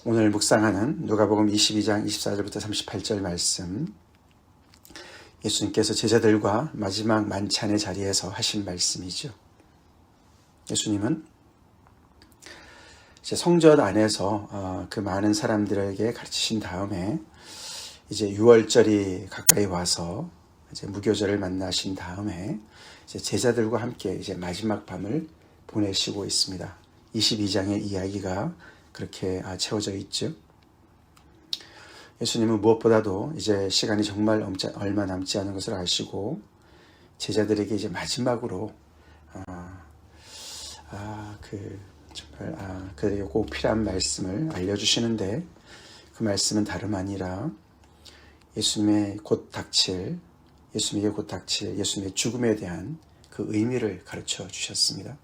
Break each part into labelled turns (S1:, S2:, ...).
S1: 오늘 묵상하는 누가복음 22장 24절부터 38절 말씀, 예수님께서 제자들과 마지막 만찬의 자리에서 하신 말씀이죠. 예수님은 이제 성전 안에서 그 많은 사람들에게 가르치신 다음에 이제 유월절이 가까이 와서 이제 무교절을 만나신 다음에 이제 제자들과 함께 이제 마지막 밤을 보내시고 있습니다. 22장의 이야기가 그렇게 채워져 있죠. 예수님은 무엇보다도 이제 시간이 정말 얼마 남지 않은 것을 아시고 제자들에게 이제 마지막으로 그들에게 꼭 필요한 말씀을 알려주시는데, 그 말씀은 다름 아니라 예수님에게 곧 닥칠 예수님의 죽음에 대한 그 의미를 가르쳐 주셨습니다.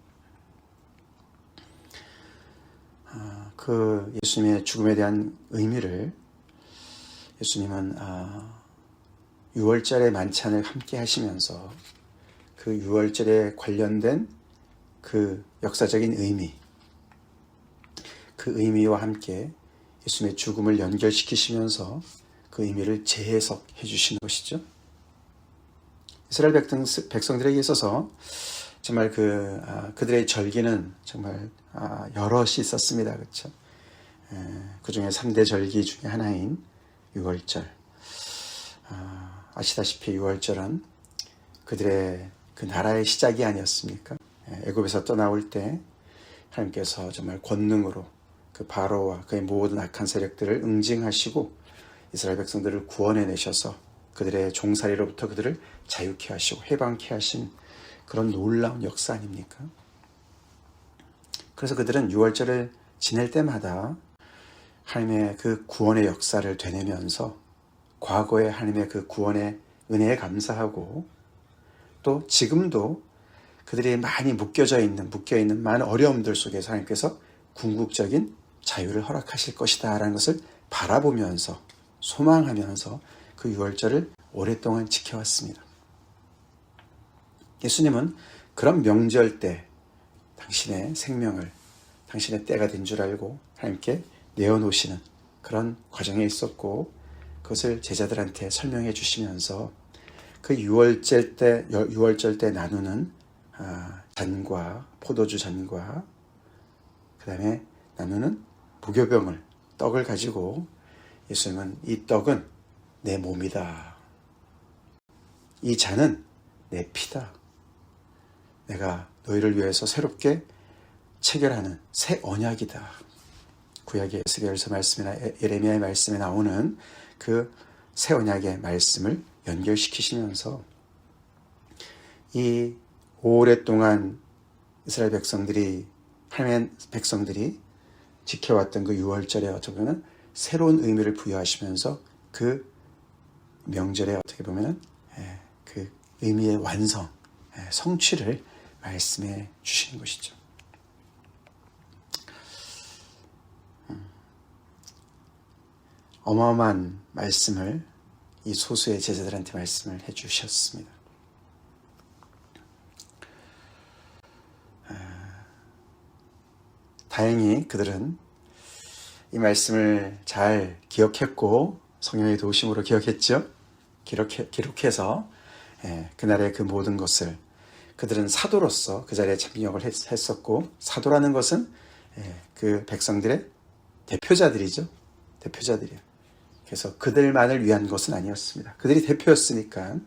S1: 그 예수님의 죽음에 대한 의미를 예수님은 유월절의 만찬을 함께 하시면서 그 유월절에 관련된 그 역사적인 의미, 그 의미와 함께 예수님의 죽음을 연결시키시면서 그 의미를 재해석해 주시는 것이죠. 이스라엘 백성들에게 있어서 정말 그들의 절기는 정말 여럿이 있었습니다. 그렇죠? 그 중에 3대 절기 중에 하나인 유월절. 아시다시피 유월절은 그들의 그 나라의 시작이 아니었습니까? 애굽에서 떠나올 때 하나님께서 정말 권능으로 그 바로와 그의 모든 악한 세력들을 응징하시고 이스라엘 백성들을 구원해내셔서 그들의 종살이로부터 그들을 자유케 하시고 해방케 하신 그런 놀라운 역사 아닙니까? 그래서 그들은 유월절을 지낼 때마다 하나님의 그 구원의 역사를 되뇌면서 과거의 하나님의 그 구원의 은혜에 감사하고, 또 지금도 그들이 많이 묶여 있는 많은 어려움들 속에서 하나님께서 궁극적인 자유를 허락하실 것이다 라는 것을 바라보면서 소망하면서 그 유월절을 오랫동안 지켜왔습니다. 예수님은 그런 명절 때 당신의 생명을 당신의 때가 된 줄 알고 하나님께 내어놓으시는 그런 과정에 있었고, 그것을 제자들한테 설명해 주시면서 그 유월절 때 나누는 잔과 포도주 잔과 그 다음에 나누는 무교병을 떡을 가지고 예수님은 이 떡은 내 몸이다, 이 잔은 내 피다, 내가 너희를 위해서 새롭게 체결하는 새 언약이다. 구약의 에스겔서 말씀이나 예레미야의 말씀에 나오는 그 새 언약의 말씀을 연결시키시면서 이 오랫동안 이스라엘 백성들이 하나님의 백성들이 지켜왔던 그 유월절에 어떻게 보면 새로운 의미를 부여하시면서 그 명절에 어떻게 보면 그 의미의 완성, 성취를 말씀해 주시는 것이죠. 어마어마한 말씀을 이 소수의 제자들한테 말씀을 해 주셨습니다. 다행히 그들은 이 말씀을 잘 기억했고 성령의 도우심으로 기억했죠. 기록해서 그날의 그 모든 것을 그들은 사도로서 그 자리에 참여를 했었고, 사도라는 것은 그 백성들의 대표자들이죠. 대표자들이에요. 그래서 그들만을 위한 것은 아니었습니다. 그들이 대표였으니까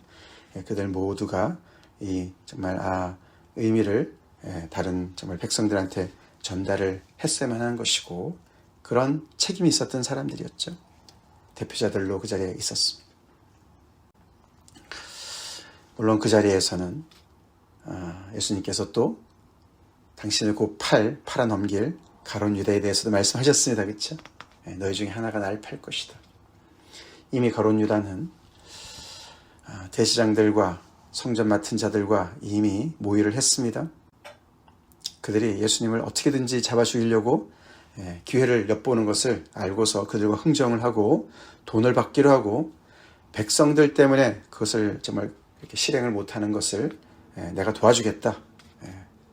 S1: 그들 모두가 이 정말 의미를 다른 정말 백성들한테 전달을 했어야만 하는 것이고, 그런 책임이 있었던 사람들이었죠. 대표자들로 그 자리에 있었습니다. 물론 그 자리에서는 예수님께서 또 당신을 곧 팔아넘길 가룟 유다에 대해서도 말씀하셨습니다. 그렇죠? 너희 중에 하나가 나를 팔 것이다. 이미 가룟 유다는 대제사장들과 성전 맡은 자들과 이미 모의를 했습니다. 그들이 예수님을 어떻게든지 잡아 죽이려고 기회를 엿보는 것을 알고서 그들과 흥정을 하고 돈을 받기로 하고, 백성들 때문에 그것을 정말 이렇게 실행을 못하는 것을 내가 도와주겠다.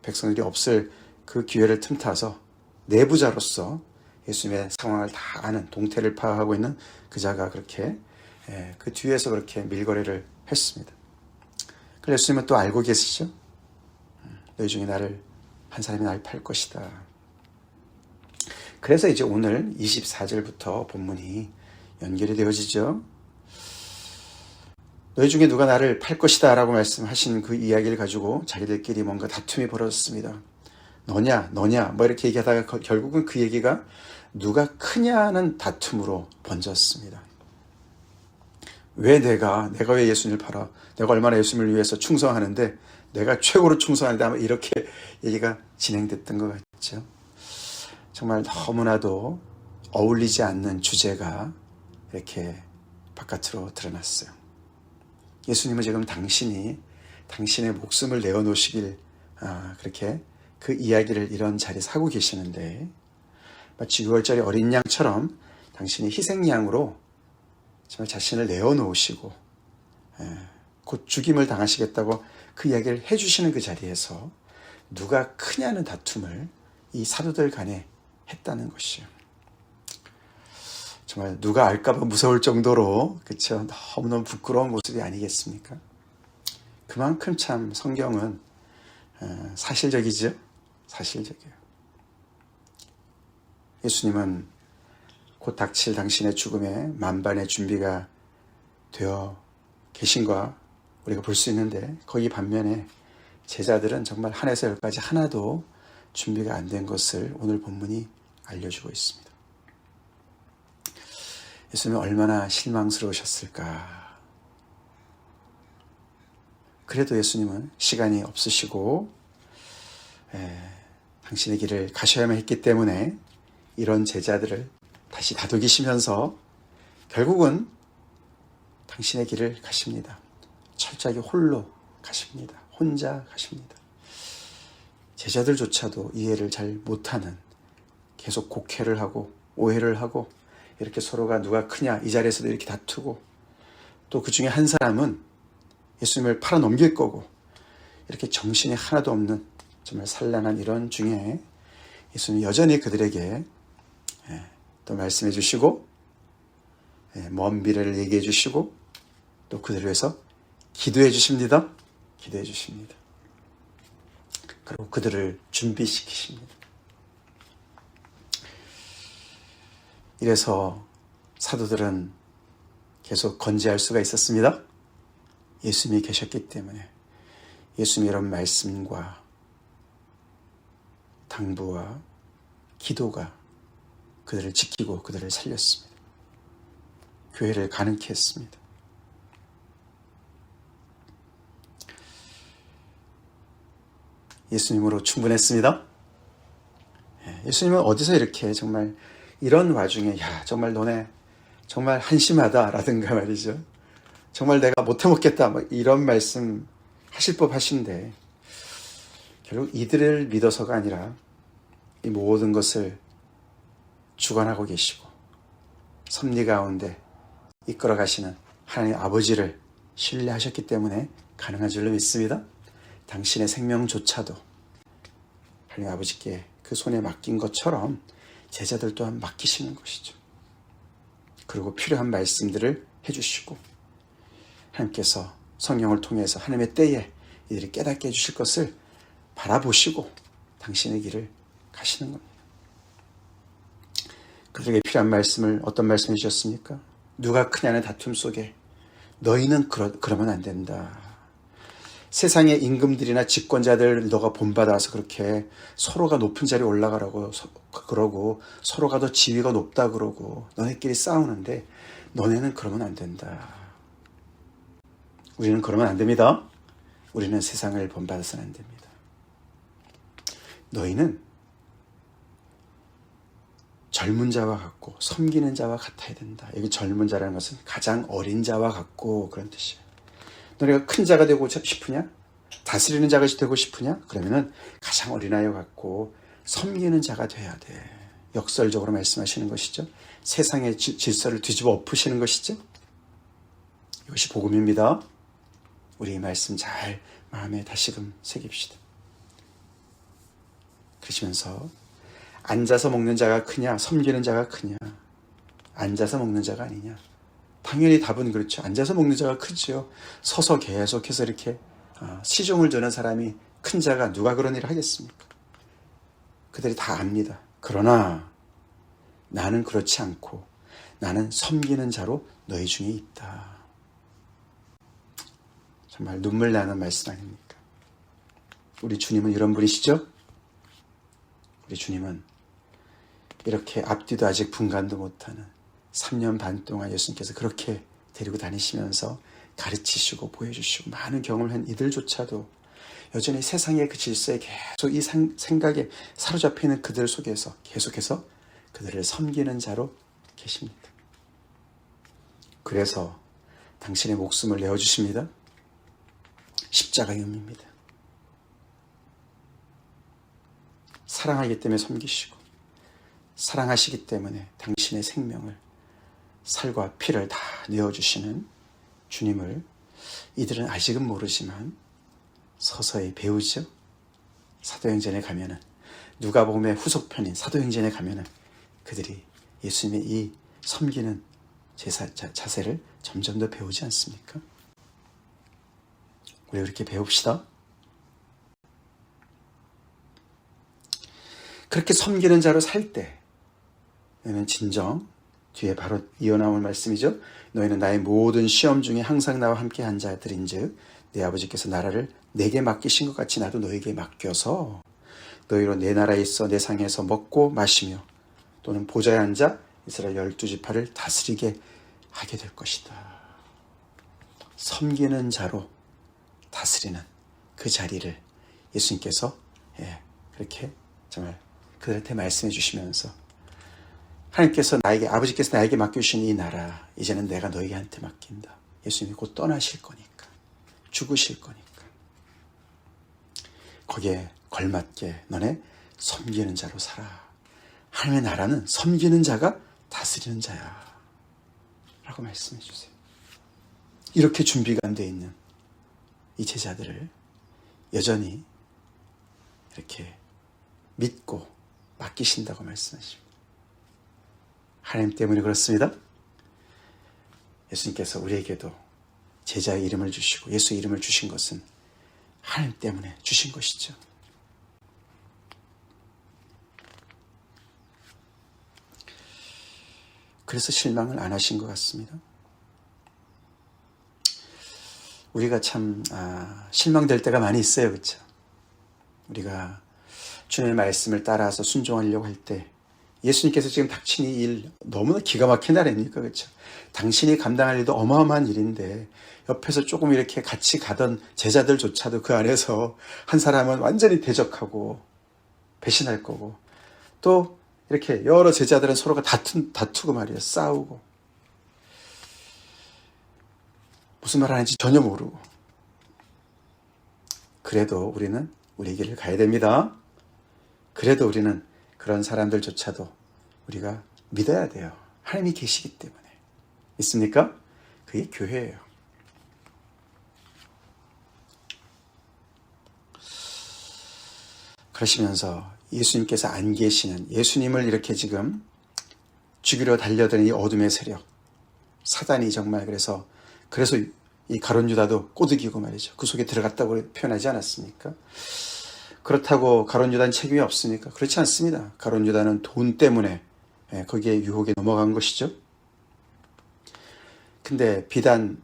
S1: 백성들이 없을 그 기회를 틈타서 내부자로서 예수님의 상황을 다 아는, 동태를 파악하고 있는 그자가 그렇게 그 뒤에서 그렇게 밀거래를 했습니다. 그래서 예수님은 또 알고 계시죠? 너희 중에 한 사람이 나를 팔 것이다. 그래서 이제 오늘 24절부터 본문이 연결이 되어지죠. 너희 중에 누가 나를 팔 것이다 라고 말씀하신 그 이야기를 가지고 자기들끼리 뭔가 다툼이 벌어졌습니다. 너냐 뭐 이렇게 얘기하다가 결국은 그 얘기가 누가 크냐는 다툼으로 번졌습니다. 왜 내가 왜 예수님을 팔아? 내가 얼마나 예수님을 위해서 충성하는데, 내가 최고로 충성하는데, 아마 이렇게 얘기가 진행됐던 것 같죠. 정말 너무나도 어울리지 않는 주제가 이렇게 바깥으로 드러났어요. 예수님은 지금 당신의 목숨을 내어놓으시길 그렇게 그 이야기를 이런 자리에서 하고 계시는데, 마치 6월절의 어린 양처럼 당신이 희생양으로 정말 자신을 내어놓으시고 곧 죽임을 당하시겠다고 그 이야기를 해주시는 그 자리에서 누가 크냐는 다툼을 이 사도들 간에 했다는 것이요. 정말 누가 알까봐 무서울 정도로, 그렇죠? 너무너무 부끄러운 모습이 아니겠습니까? 그만큼 참 성경은 사실적이죠? 사실적이에요. 예수님은 곧 닥칠 당신의 죽음에 만반의 준비가 되어 계신가 우리가 볼 수 있는데, 거기 반면에 제자들은 정말 한에서 열까지 하나도 준비가 안 된 것을 오늘 본문이 알려주고 있습니다. 예수님은 얼마나 실망스러우셨을까. 그래도 예수님은 시간이 없으시고 당신의 길을 가셔야만 했기 때문에 이런 제자들을 다시 다독이시면서 결국은 당신의 길을 가십니다. 철저하게 홀로 가십니다. 혼자 가십니다. 제자들조차도 이해를 잘 못하는, 계속 곡해를 하고 오해를 하고 이렇게 서로가 누가 크냐 이 자리에서도 이렇게 다투고, 또 그 중에 한 사람은 예수님을 팔아 넘길 거고, 이렇게 정신이 하나도 없는 정말 산란한 이런 중에 예수님 여전히 그들에게 또 말씀해 주시고 먼 미래를 얘기해 주시고, 또 그들을 위해서 기도해 주십니다. 기도해 주십니다. 그리고 그들을 준비시키십니다. 이래서 사도들은 계속 건재할 수가 있었습니다. 예수님이 계셨기 때문에. 예수님의 이런 말씀과 당부와 기도가 그들을 지키고 그들을 살렸습니다. 교회를 가능케 했습니다. 예수님으로 충분했습니다. 예수님은 어디서 이렇게 정말 이런 와중에 정말 너네 정말 한심하다 라든가 말이죠. 정말 내가 못해 먹겠다 이런 말씀 하실 법하신데, 결국 이들을 믿어서가 아니라 이 모든 것을 주관하고 계시고 섭리 가운데 이끌어 가시는 하나님 아버지를 신뢰하셨기 때문에 가능한 줄로 믿습니다. 당신의 생명조차도 하나님 아버지께 그 손에 맡긴 것처럼 제자들 또한 맡기시는 것이죠. 그리고 필요한 말씀들을 해주시고, 하나님께서 성령을 통해서 하나님의 때에 이들이 깨닫게 해주실 것을 바라보시고 당신의 길을 가시는 겁니다. 그들에게 필요한 말씀을 어떤 말씀해 주셨습니까? 누가 크냐는 다툼 속에 너희는 그러면 안 된다. 세상의 임금들이나 집권자들 너가 본받아서 그렇게 서로가 높은 자리에 올라가라고 그러고 서로가 더 지위가 높다 그러고 너네끼리 싸우는데 너네는 그러면 안 된다. 우리는 그러면 안 됩니다. 우리는 세상을 본받아서는 안 됩니다. 너희는 젊은 자와 같고 섬기는 자와 같아야 된다. 여기 젊은 자라는 것은 가장 어린 자와 같고 그런 뜻이에요. 너네가 큰 자가 되고 싶으냐? 다스리는 자가 되고 싶으냐? 그러면은 가장 어린아이와 같고 섬기는 자가 돼야 돼. 역설적으로 말씀하시는 것이죠. 세상의 질서를 뒤집어 엎으시는 것이죠. 이것이 복음입니다. 우리 이 말씀 잘 마음에 다시금 새깁시다. 그러시면서 앉아서 먹는 자가 크냐, 섬기는 자가 크냐? 앉아서 먹는 자가 아니냐? 당연히 답은 그렇죠. 앉아서 먹는 자가 크죠. 서서 계속해서 이렇게 시종을 저는 사람이 큰 자가 누가 그런 일을 하겠습니까? 그들이 다 압니다. 그러나 나는 그렇지 않고 나는 섬기는 자로 너희 중에 있다. 정말 눈물 나는 말씀 아닙니까? 우리 주님은 이런 분이시죠? 우리 주님은 이렇게 앞뒤도 아직 분간도 못하는 3년 반 동안 예수님께서 그렇게 데리고 다니시면서 가르치시고 보여주시고 많은 경험을 한 이들조차도 여전히 세상의 그 질서에 계속 이 생각에 사로잡혀 있는 그들 속에서 계속해서 그들을 섬기는 자로 계십니다. 그래서 당신의 목숨을 내어주십니다. 십자가의 의미입니다. 사랑하기 때문에 섬기시고 사랑하시기 때문에 당신의 생명을 살과 피를 다 내어주시는 주님을 이들은 아직은 모르지만 서서히 배우죠. 사도행전에 가면은 누가복음의 후속편인 사도행전에 가면은 그들이 예수님의 이 섬기는 자세를 점점 더 배우지 않습니까? 우리 그렇게 배웁시다. 그렇게 섬기는 자로 살 때 너희는 진정 뒤에 바로 이어나올 말씀이죠. 너희는 나의 모든 시험 중에 항상 나와 함께 한 자들인즉 내 아버지께서 나라를 내게 맡기신 것 같이 나도 너에게 맡겨서 너희로 내 나라에 있어 내 상에서 먹고 마시며 또는 보좌에 앉아 이스라엘 12지파를 다스리게 하게 될 것이다. 섬기는 자로 다스리는 그 자리를 예수님께서 그렇게 정말 그들한테 말씀해 주시면서 하나님께서 아버지께서 나에게 맡겨주신 이 나라 이제는 내가 너희한테 맡긴다. 예수님이 곧 떠나실 거니까 죽으실 거니까 거기에 걸맞게 너네 섬기는 자로 살아. 하나님의 나라는 섬기는 자가 다스리는 자야 라고 말씀해 주세요. 이렇게 준비가 안 돼 있는 이 제자들을 여전히 이렇게 믿고 맡기신다고 말씀하십니다. 하나님 때문에 그렇습니다. 예수님께서 우리에게도 제자의 이름을 주시고 예수의 이름을 주신 것은 하나님 때문에 주신 것이죠. 그래서 실망을 안 하신 것 같습니다. 우리가 참 실망될 때가 많이 있어요. 그렇죠? 우리가 주님의 말씀을 따라서 순종하려고 할 때 예수님께서 지금 닥친 이 일 너무나 기가 막힌 날 아닙니까? 그렇죠? 당신이 감당할 일도 어마어마한 일인데 옆에서 조금 이렇게 같이 가던 제자들조차도 그 안에서 한 사람은 완전히 대적하고 배신할 거고 또 이렇게 여러 제자들은 서로가 다투고 말이에요. 싸우고 무슨 말 하는지 전혀 모르고 그래도 우리는 우리 길을 가야 됩니다. 그래도 우리는 그런 사람들조차도 우리가 믿어야 돼요. 하나님이 계시기 때문에. 믿습니까? 그게 교회예요. 그러시면서 예수님께서 안 계시는 예수님을 이렇게 지금 죽이려 달려드는 이 어둠의 세력 사단이 정말 그래서 이 가룟 유다도 꼬드기고 말이죠. 그 속에 들어갔다고 표현하지 않았습니까? 그렇다고 가룟 유다는 책임이 없습니까? 그렇지 않습니다. 가룟 유다는 돈 때문에 거기에 유혹에 넘어간 것이죠. 근데 비단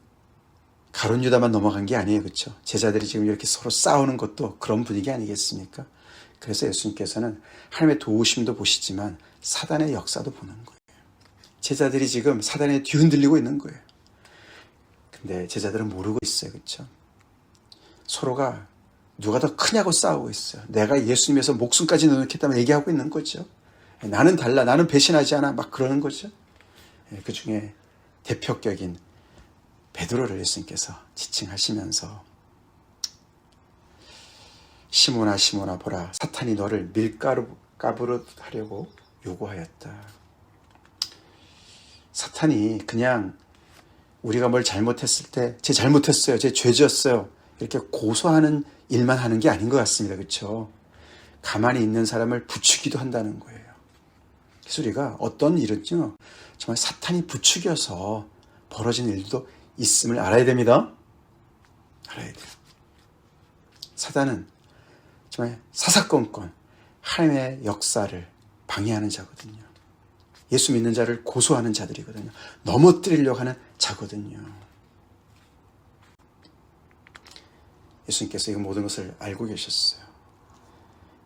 S1: 가룟 유다만 넘어간 게 아니에요. 그렇죠? 제자들이 지금 이렇게 서로 싸우는 것도 그런 분위기 아니겠습니까? 그래서 예수님께서는 하나님의 도우심도 보시지만 사단의 역사도 보는 거예요. 제자들이 지금 사단에 뒤흔들리고 있는 거예요. 근데 제자들은 모르고 있어요. 그렇죠? 서로가 누가 더 크냐고 싸우고 있어요. 내가 예수님에서 목숨까지 내놓겠다면 얘기하고 있는 거죠. 나는 달라. 나는 배신하지 않아. 막 그러는 거죠. 그 중에 대표격인 베드로를 예수님께서 지칭하시면서 시몬아 시몬아 보라 사탄이 너를 밀가부로 하려고 요구하였다. 사탄이 그냥 우리가 뭘 잘못했을 때 제 잘못했어요. 제 죄지었어요. 이렇게 고소하는 일만 하는 게 아닌 것 같습니다. 그렇죠? 가만히 있는 사람을 부추기도 한다는 거예요. 소리가 어떤 일은요, 정말 사탄이 부추겨서 벌어진 일도 있음을 알아야 됩니다. 알아야 돼요. 사단은 정말 사사건건 하나님의 역사를 방해하는 자거든요. 예수 믿는 자를 고소하는 자들이거든요. 넘어뜨리려고 하는 자거든요. 예수님께서 이 모든 것을 알고 계셨어요.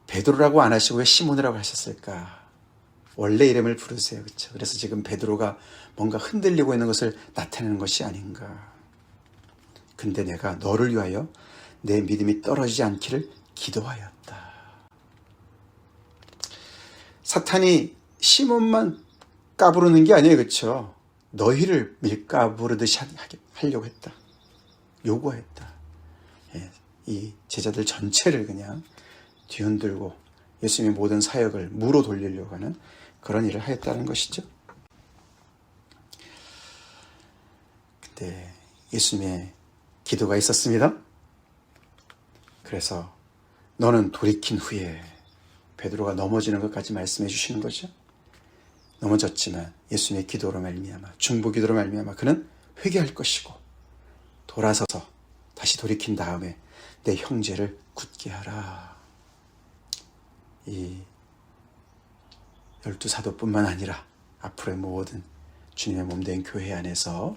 S1: 베드로라고 안 하시고 왜 시몬이라고 하셨을까? 원래 이름을 부르세요. 그렇죠? 그래서 지금 베드로가 뭔가 흔들리고 있는 것을 나타내는 것이 아닌가. 근데 내가 너를 위하여 내 믿음이 떨어지지 않기를 기도하였다. 사탄이 시몬만 까부르는 게 아니에요. 그렇죠? 너희를 밀가부르듯이 하려고 했다. 요구했다. 이 제자들 전체를 그냥 뒤흔들고 예수님의 모든 사역을 무로 돌리려고 하는 그런 일을 하였다는 것이죠. 그때 예수님의 기도가 있었습니다. 그래서 너는 돌이킨 후에 베드로가 넘어지는 것까지 말씀해 주시는 거죠. 넘어졌지만 예수님의 기도로 말미암아, 중보 기도로 말미암아 그는 회개할 것이고 돌아서서 다시 돌이킨 다음에 내 형제를 굳게 하라. 이 12사도뿐만 아니라 앞으로의 모든 주님의 몸된 교회 안에서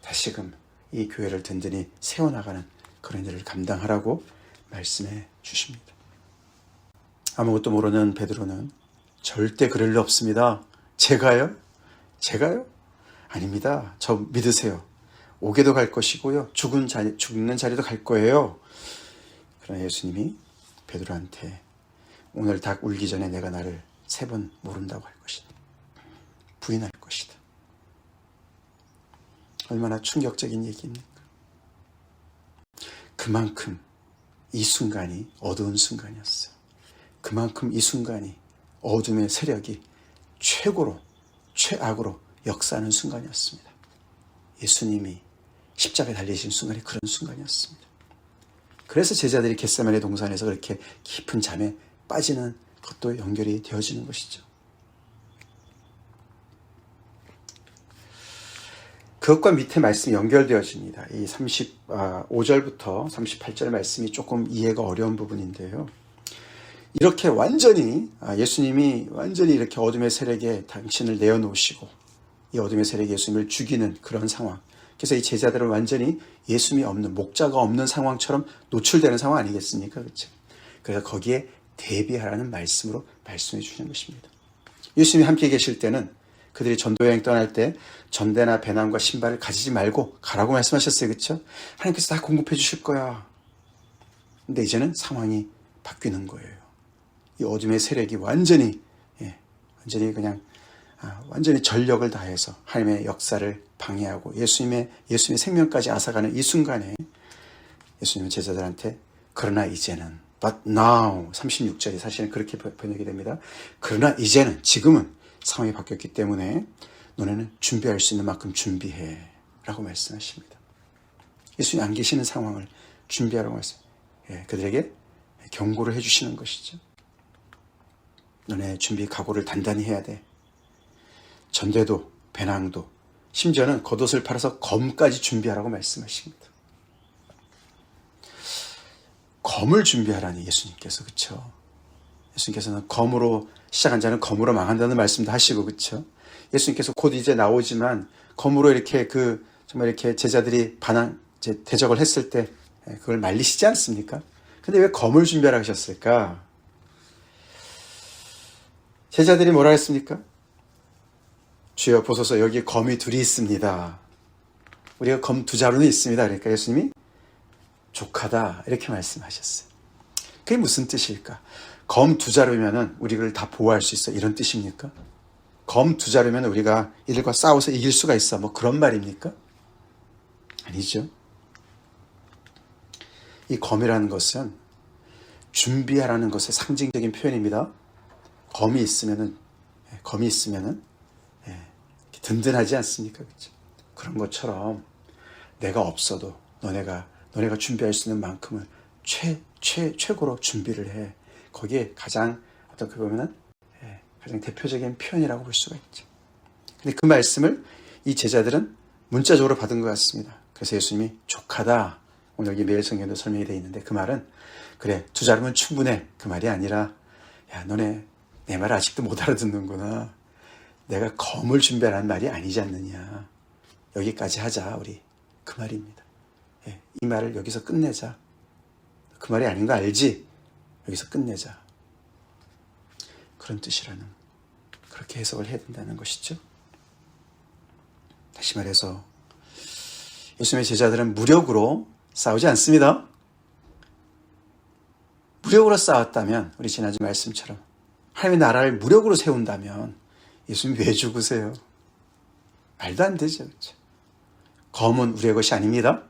S1: 다시금 이 교회를 든든히 세워나가는 그런 일을 감당하라고 말씀해 주십니다. 아무것도 모르는 베드로는 절대 그럴 리 없습니다. 제가요? 아닙니다. 저 믿으세요. 옥에도 갈 것이고요. 죽는 자리도 갈 거예요. 그러나 예수님이 베드로한테 오늘 닭 울기 전에 내가 나를 3번 모른다고 할 것이다. 부인할 것이다. 얼마나 충격적인 얘기입니까? 그만큼 이 순간이 어두운 순간이었어요. 그만큼 이 순간이 어둠의 세력이 최악으로 역사하는 순간이었습니다. 예수님이 십자가에 달리신 순간이 그런 순간이었습니다. 그래서 제자들이 겟세마네 동산에서 그렇게 깊은 잠에 빠지는 것도 연결이 되어지는 것이죠. 그것과 밑에 말씀이 연결되어집니다. 이 35절부터 38절 말씀이 조금 이해가 어려운 부분인데요. 이렇게 완전히 예수님이 완전히 이렇게 어둠의 세력에 당신을 내어놓으시고 이 어둠의 세력이 예수님을 죽이는 그런 상황. 그래서 이 제자들은 완전히 예수님이 없는, 목자가 없는 상황처럼 노출되는 상황 아니겠습니까? 그렇죠? 그래서 거기에 대비하라는 말씀으로 말씀해 주시는 것입니다. 예수님이 함께 계실 때는 그들이 전도여행 떠날 때 전대나 배낭과 신발을 가지지 말고 가라고 말씀하셨어요. 그렇죠? 하나님께서 다 공급해 주실 거야. 근데 이제는 상황이 바뀌는 거예요. 이 어둠의 세력이 완전히 전력을 다해서 하나님의 역사를 방해하고 예수님의 생명까지 앗아가는 이 순간에 예수님은 제자들한테 그러나 이제는 but now 36절이 사실은 그렇게 번역이 됩니다. 그러나 이제는 지금은 상황이 바뀌었기 때문에 너네는 준비할 수 있는 만큼 준비해 라고 말씀하십니다. 예수님이 안 계시는 상황을 준비하라고 말씀해요. 그들에게 경고를 해주시는 것이죠. 너네 준비 각오를 단단히 해야 돼. 전대도 배낭도 심지어는 겉옷을 팔아서 검까지 준비하라고 말씀하십니다. 검을 준비하라니 예수님께서. 그렇죠? 예수님께서는 검으로 시작한 자는 검으로 망한다는 말씀도 하시고, 그렇죠? 예수님께서 곧 이제 나오지만 검으로 이렇게 정말 이렇게 제자들이 대적을 했을 때 그걸 말리시지 않습니까? 근데 왜 검을 준비하라 하셨을까? 제자들이 뭐라 했습니까? 주여 보소서 여기 검이 2이 있습니다. 우리가 검 2자루는 있습니다. 그러니까 예수님이 족하다 이렇게 말씀하셨어요. 그게 무슨 뜻일까? 검 2자루면은 우리를 다 보호할 수 있어 이런 뜻입니까? 검 2자루면 우리가 이들과 싸워서 이길 수가 있어 뭐 그런 말입니까? 아니죠. 이 검이라는 것은 준비하라는 것의 상징적인 표현입니다. 검이 있으면은 든든하지 않습니까? 그렇죠? 그런 것처럼 내가 없어도 너네가 준비할 수 있는 만큼은 최고로 준비를 해. 거기에 가장 어떻게 보면은 가장 대표적인 표현이라고 볼 수가 있죠. 근데 그 말씀을 이 제자들은 문자적으로 받은 것 같습니다. 그래서 예수님이 족하다. 오늘 여기 매일 성경도 설명이 되어 있는데 그 말은 그래 2자루면 충분해. 그 말이 아니라 야 너네 내 말 아직도 못 알아듣는구나. 내가 검을 준비하라는 말이 아니지 않느냐. 여기까지 하자 우리. 그 말입니다. 예, 이 말을 여기서 끝내자. 그 말이 아닌 거 알지? 여기서 끝내자. 그런 뜻이라는 그렇게 해석을 해야 된다는 것이죠. 다시 말해서 예수님의 제자들은 무력으로 싸우지 않습니다. 무력으로 싸웠다면 우리 지난주 말씀처럼 하나님의 나라를 무력으로 세운다면 예수님 왜 죽으세요? 말도 안 되죠. 그렇죠? 검은 우리의 것이 아닙니다.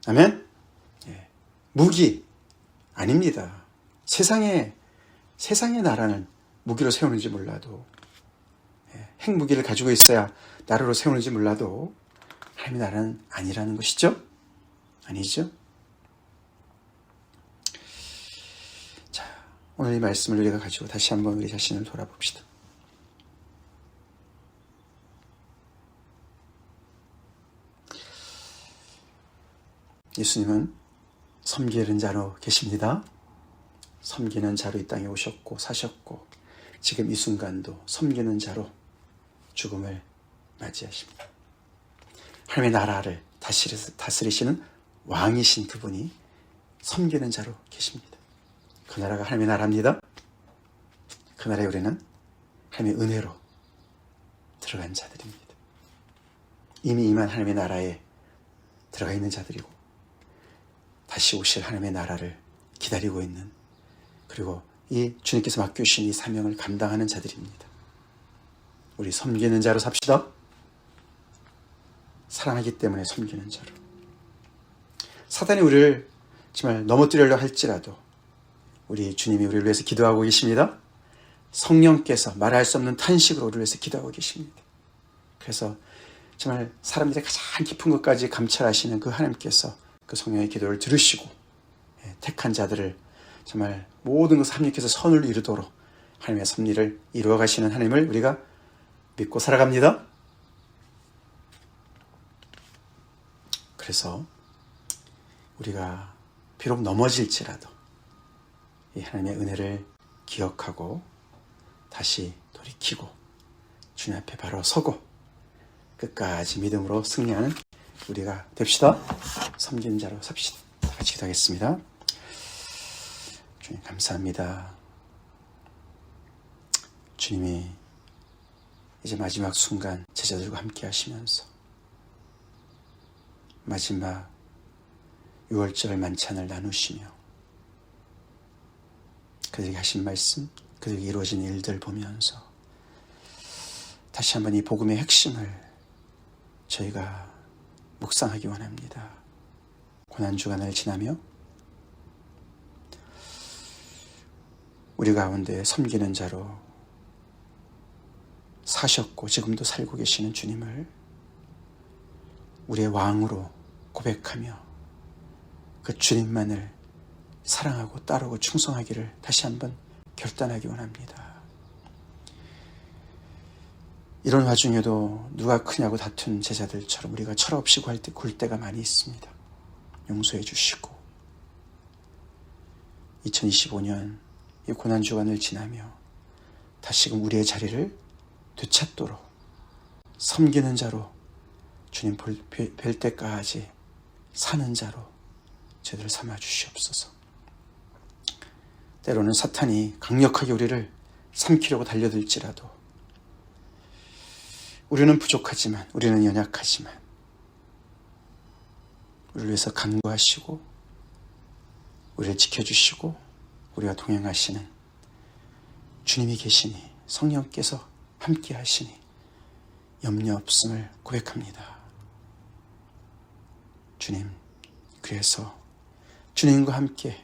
S1: 아멘? 예. 무기 아닙니다. 세상의 나라는 무기로 세우는지 몰라도 핵무기를 가지고 있어야 나라로 세우는지 몰라도 하나님의 나라는 아니라는 것이죠? 아니죠? 자, 오늘 이 말씀을 우리가 가지고 다시 한번 우리 자신을 돌아봅시다. 예수님은 섬기는 자로 계십니다. 섬기는 자로 이 땅에 오셨고 사셨고 지금 이 순간도 섬기는 자로 죽음을 맞이하십니다. 하나님의 나라를 다스리시는 왕이신 그분이 섬기는 자로 계십니다. 그 나라가 하나님의 나라입니다. 그 나라에 우리는 하나님의 은혜로 들어간 자들입니다. 이미 임한 하나님의 나라에 들어가 있는 자들이고 다시 오실 하나님의 나라를 기다리고 있는 그리고 이 주님께서 맡겨주신 이 사명을 감당하는 자들입니다. 우리 섬기는 자로 삽시다. 사랑하기 때문에 섬기는 자로. 사단이 우리를 정말 넘어뜨리려 할지라도 우리 주님이 우리를 위해서 기도하고 계십니다. 성령께서 말할 수 없는 탄식으로 우리를 위해서 기도하고 계십니다. 그래서 정말 사람들의 가장 깊은 것까지 감찰하시는 그 하나님께서 그 성령의 기도를 들으시고 택한 자들을 정말 모든 것을 합력해서 선을 이루도록 하나님의 섭리를 이루어 가시는 하나님을 우리가 믿고 살아갑니다. 그래서 우리가 비록 넘어질지라도 이 하나님의 은혜를 기억하고 다시 돌이키고 주님 앞에 바로 서고 끝까지 믿음으로 승리하는 우리가 됩시다. 섬기는 자로 삽시다. 다 같이 기도하겠습니다. 주님 감사합니다. 주님이 이제 마지막 순간 제자들과 함께 하시면서 마지막 6월절 만찬을 나누시며 그들에게 하신 말씀, 그들에게 이루어진 일들 보면서 다시 한번 이 복음의 핵심을 저희가 묵상하기 원합니다. 고난주간을 지나며 우리 가운데 섬기는 자로 사셨고 지금도 살고 계시는 주님을 우리의 왕으로 고백하며 그 주님만을 사랑하고 따르고 충성하기를 다시 한번 결단하기 원합니다. 이런 와중에도 누가 크냐고 다툰 제자들처럼 우리가 철없이 굴 때가 많이 있습니다. 용서해 주시고 2025년 이 고난주간을 지나며 다시금 우리의 자리를 되찾도록 섬기는 자로 주님 뵐 때까지 사는 자로 저희들을 삼아 주시옵소서. 때로는 사탄이 강력하게 우리를 삼키려고 달려들지라도 우리는 부족하지만 우리는 연약하지만 우리를 위해서 간구하시고 우리를 지켜주시고 우리와 동행하시는 주님이 계시니 성령께서 함께 하시니 염려 없음을 고백합니다. 주님, 그래서 주님과 함께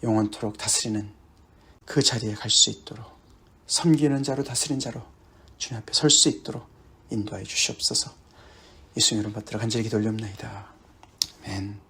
S1: 영원토록 다스리는 그 자리에 갈 수 있도록 섬기는 자로 다스린 자로 주님 앞에 설 수 있도록 인도하여 주시옵소서. 예수님 이름 받들어 간절히 기도 올려옵나이다. 아멘.